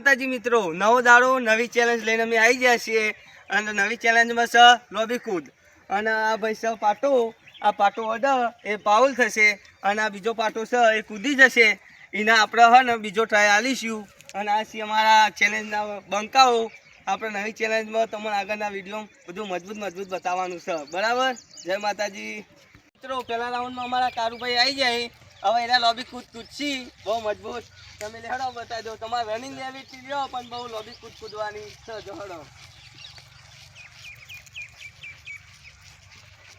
માતાજી મિત્રો, નવો દાડો નવી ચેલેન્જ લઈને અમે આવી ગયા છીએ અને નવી ચેલેન્જમાં છે લોબી કૂદ અને આ ભાઈ છે પાટો. આ પાટો અડે એ પાઉલ થશે અને આ બીજો પાટો છે એ કૂદી જશે. એના આપણે હે ને બીજો ટ્રાય આલીશું અને આ છે અમારા ચેલેન્જના બંકાઓ. આપણે નવી ચેલેન્જમાં તમને આગળના વિડીયો બધું મજબૂત બતાવવાનું છે. બરાબર, જય માતાજી મિત્રો. પહેલા રાઉન્ડમાં અમારા કારુભાઈ આવી જાય. હવે એના લોબી કૂદશી બહુ મજબૂત. તમે લેહડો બતાવી દો. તમારે રનિંગ લેવી લ્યો પણ બહુ લોબી કૂદવાની છે. જો હડો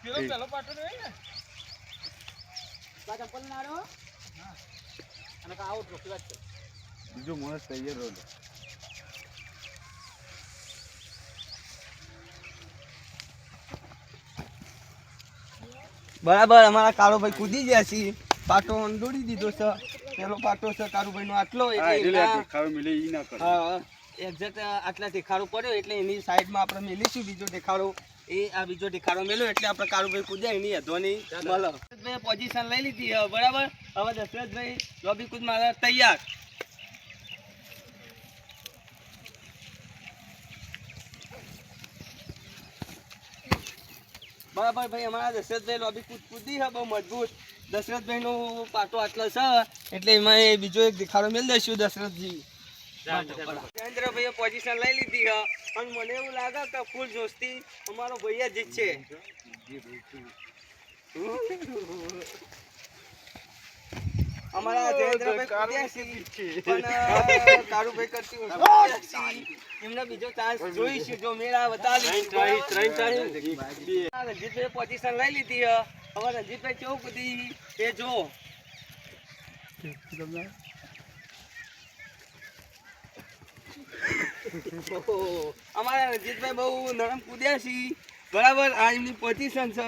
પેલો પાટો ને ચપ્પલ નાડો અને આઉટ રોકી વાત બીજો માણસ તૈયાર રહો. બરાબર, અમારા કાળુભાઈ કૂદી ગયા છીએ. પાટો દોડી દીધો છે. પેલો પાટો છે કાળુભાઈ નો આટલો, એક્ઝેક્ટ આટલા દેખાડો પડ્યો એટલે એની સાઈડમાં આપણે મેલીશું બીજો દેખાડો. એ આ બીજો દેખાડો મેલ્યો એટલે આપણે કાળુભાઈ કૂદ્યા એની અધોની મળે. પોઝિશન લઈ લીધી બરાબર. હવે દશરથભાઈ લોબી કૂદ મારા તૈયાર. બરાબર ભાઈ, અમારા દશરથભાઈ લોબી કૂદી છે બહુ મજબૂત. દશરથભાઈ નો પાટો આટલો છે એટલે એમાં એ બીજો એક દેખાડો મેળ દઈશું. દશરથજી જયેન્દ્રભાઈએ પોઝિશન લઈ લીધી છે અને મને એવું લાગે કે ફૂલ જોશથી અમારો ભાઈ જ જીતશે. અમારા જયેન્દ્રભાઈ પણ કારુભાઈ કરતી એમને બીજો ચાન્સ જોઈશું. જો મેળા રણજીતભાઈ પોઝિશન લઈ લીધી. હવે રણજીતભાઈ કેવું કૂદી એ જો. અમારા રણજીતભાઈ બહુ નરમ કૂદ્યા છે. બરાબર, આ એમની પોઝિશન છે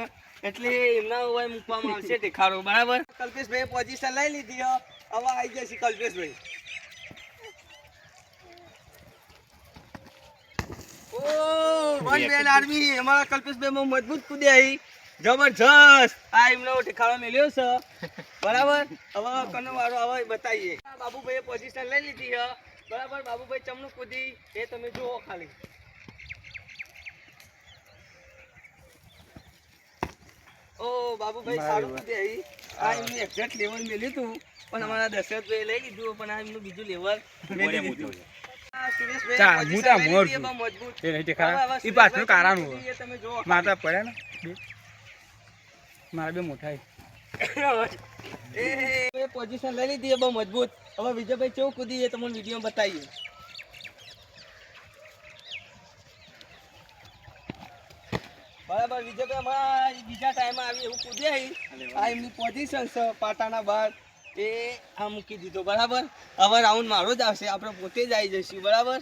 એટલે એમના હોય મૂકવામાં આવશે દેખાડો. બરાબર, કલ્પેશભાઈ પોઝિશન લઈ લીધી. હવે આવી જશે કલ્પેશભાઈ. આર્મી અમારા કલ્પેશભાઈ બહુ મજબૂત કૂદ્યા. જબરજસ્ત આ એમનો દેખાડો મેલ્યો છે. બરાબર, હવે કનો વાળો હવે બતાવીએ. બાબુભાઈએ પોઝિશન લઈ લીધી. બરાબર, બાબુભાઈ ચમનું કૂદી એ તમે જુઓ ખાલી. ઓ બાબુભાઈ સારું કૂદી. આ એમનું એક્ઝેક્ટ લેવલ મેલ્યું હતું પણ અમારા દશરથભાઈ લઈ લીધું. પણ આ એમનું બીજું લેવલ મેલી દીધું. મારા બે મોટા પોઝિશન લઈ લીધી બહુ મજબૂત. હવે વિજયભાઈ કેવું કૂદી એ તમને વિડીયો બતાવીએ. બરાબર, વિજયભાઈ અમારા બીજા ટાઈમમાં આવી એવું કૂદ્યા. આ એમની પોઝિશન છે પાટાના બહાર એ આ મૂકી દીધો. બરાબર, હવે રાઉન્ડ મારો જ આવશે. આપણે પોતે જ આવી જઈશું. બરાબર,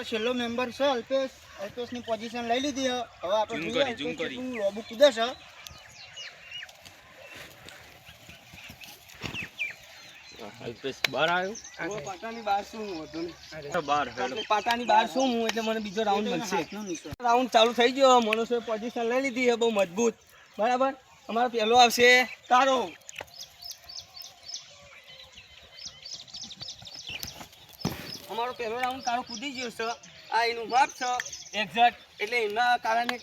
છેલ્લો મેમ્બર છે અલ્પેશ. અલ્પેશની પોઝિશન લઈ લીધી. હવે આપણે લોબી કૂદે છે. પાટાની બહાર શું એટલે મને બીજો રાઉન્ડ મળશે. રાઉન્ડ ચાલુ થઈ ગયો. મનુષ્ય પોઝિશન લઈ લીધી બહુ મજબૂત. બરાબર, અમારો પહેલો આવશે તારો. અમારો પહેલો રાઉન્ડ તારો કૂદી ગયો છે. આ એનું માપ છે એક્ઝેક્ટ એટલે એના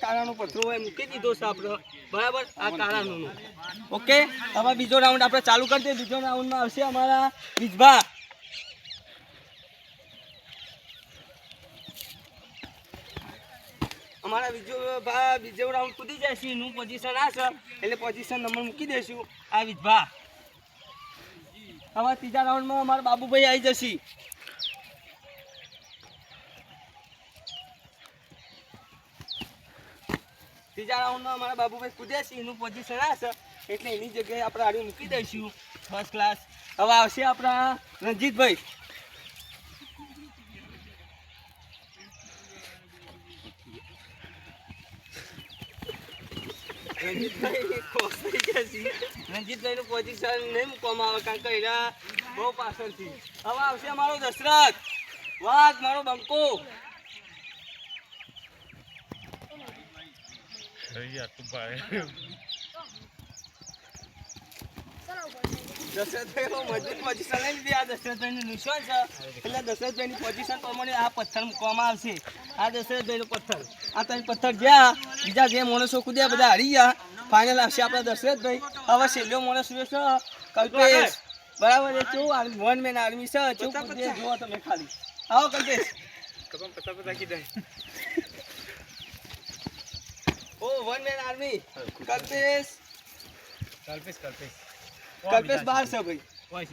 કારણો પથરો હોય મૂકી દીધો છે આપણે. બરાબર, આ કારણનું ઓકે. હવે બીજો રાઉન્ડ આપણે ચાલુ કરી દઈએ. બીજો રાઉન્ડમાં આવશે અમારા વિજભા. અમારા બીજો રાઉન્ડ કૂદી જાય છે. એનું પોઝિશન આ છે એટલે પોઝિશન નંબર મૂકી દઈશું આ વિજભા. હવે ત્રીજા રાઉન્ડમાં અમારા બાબુભાઈ આવી જશે. ત્રીજા રાઉન્ડમાં અમારા બાબુભાઈ કૂદ્યા છે. એનું પોઝિશન આ છે એટલે એની જગ્યાએ આપણે આડી મૂકી દઈશું ફર્સ્ટ ક્લાસ. હવે આવશે આપણા રણજીતભાઈ. રણજીતભાઈ નું પોઝિશન નહીં મૂકવામાં આવે કારણ કે એના બહુ પાછળથી. હવે આવશે અમારો દશરથ વાઘ, મારો બંકો. દશરથભાઈ બહુ મજબૂત પોઝિશન લઈ લીધી. આ દશરથભાઈનું નિશાન છે એટલે દશરથભાઈની પોઝિશન પ્રમાણે આ પથ્થર મૂકવામાં આવશે. આ દશરથભાઈનો પથ્થર. આ ત્રણ પથ્થર જ્યાં બીજા જે માણસો કૂદ્યા બધા હારી ગયા. ફાઇનલ આવશે આપણા દશરથભાઈ. હવે છેલ્લો માણસ રહ્યો છે કલ્પેશ. બરાબર એ કેવું વન મેન આર્મી છે. કેવું કૂદે જુઓ તમે ખાલી. આવો કલ્પેશ. ઓ one man army Kalpesh. Kalpesh બહાર છે ભાઈ.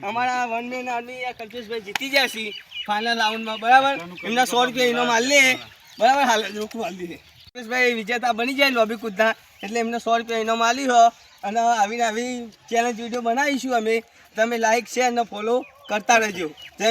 અમારા વન મેન આર્મી આ કલ્પેશભાઈ જીતી ગયા છે ફાઇનલ રાઉન્ડમાં. બરાબર એમના 100 રૂપિયા ઇનામ આલી લે. બરાબર હાલ રોકું આલી દે. કલ્પેશભાઈ વિજેતા બની જાય લોબી કૂદના એટલે એમને 100 રૂપિયા ઇનામ આલી હો. અને આવીને આવી ચેલેન્જ વિડીયો બનાવીશું અમે. તમે લાઈક શેર અને ફોલો કરતા રહેજો. જય